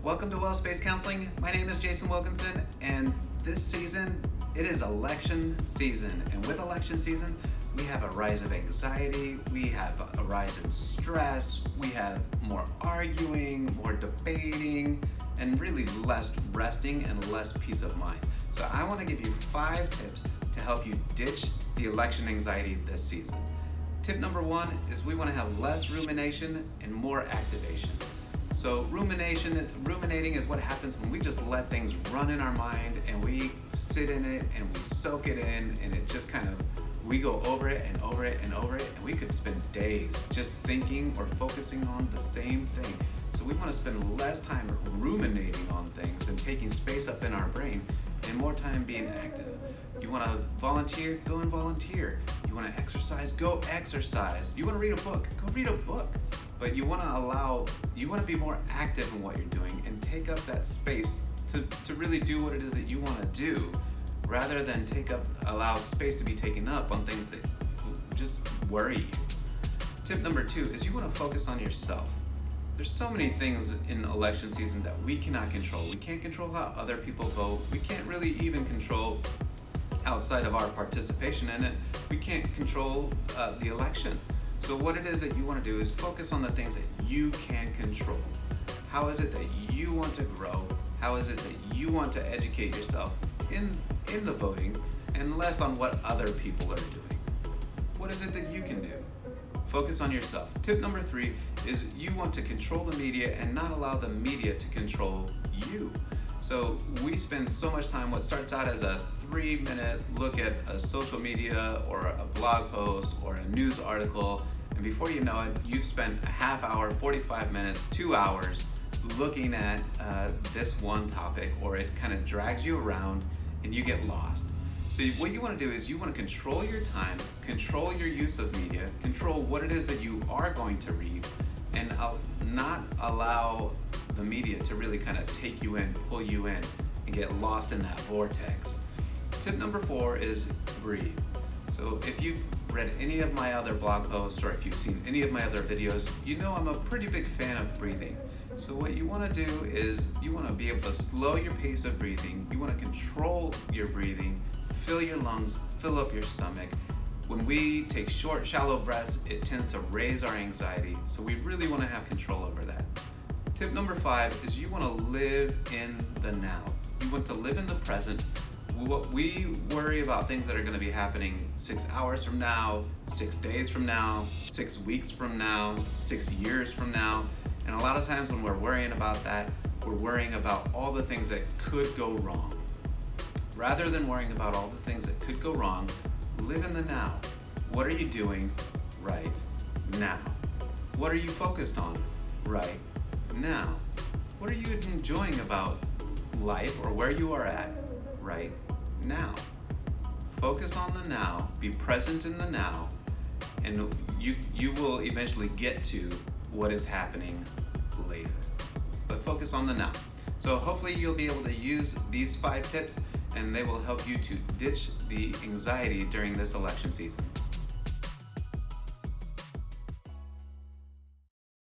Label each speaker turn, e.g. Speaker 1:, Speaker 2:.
Speaker 1: Welcome to Wellspace Counseling. My name is Jason Wilkinson, and this season, it is election season. And with election season, we have a rise of anxiety, we have a rise in stress, we have more arguing, more debating, and really less resting and less peace of mind. So I want to give you 5 tips to help you ditch the election anxiety this season. Tip number 1 is we want to have less rumination and more activation. So ruminating is what happens when we just let things run in our mind and we sit in it and we soak it in, and it just kind of, we go over it and over it and over it, and we could spend days just thinking or focusing on the same thing. So we want to spend less time ruminating on things and taking space up in our brain and more time being active. You want to volunteer? Go and volunteer. You want to exercise? Go exercise. You want to read a book? Go read a book. But you want to be more active in what you're doing and take up that space to really do what it is that you want to do, rather than allow space to be taken up on things that just worry you. Tip number 2 is you want to focus on yourself. There's so many things in election season that we cannot control. We can't control how other people vote. We can't really even control, outside of our participation in it, we can't control the election. So what it is that you want to do is focus on the things that you can control. How is it that you want to grow? How is it that you want to educate yourself in the voting, and less on what other people are doing? What is it that you can do? Focus on yourself. Tip number 3 is you want to control the media and not allow the media to control you. So we spend so much time, what starts out as a 3-minute look at a social media or a blog post or a news article, and before you know it, you've spent a half hour, 45 minutes, 2 hours looking at this one topic, or it kind of drags you around and you get lost. So what you want to do is you want to control your time, control your use of media, control what it is that you are going to read, and not allow the media to really kind of take you in, pull you in, and get lost in that vortex. Tip number 4 is breathe. So if you've read any of my other blog posts, or if you've seen any of my other videos, you know I'm a pretty big fan of breathing. So what you want to do is you want to be able to slow your pace of breathing. You want to control your breathing, fill your lungs, fill up your stomach. When we take short, shallow breaths, it tends to raise our anxiety. So we really want to have control over that. Tip number 5 is you want to live in the now. You want to live in the present. We worry about things that are going to be happening 6 hours from now, 6 days from now, 6 weeks from now, 6 years from now. And a lot of times when we're worrying about that, we're worrying about all the things that could go wrong. Rather than worrying about all the things that could go wrong, live in the now. What are you doing right now? What are you focused on right now? What are you enjoying about life or where you are at right now? Focus on the now, be present in the now, and you will eventually get to what is happening later. But focus on the now. So hopefully you'll be able to use these 5 tips, and they will help you to ditch the anxiety during this election season.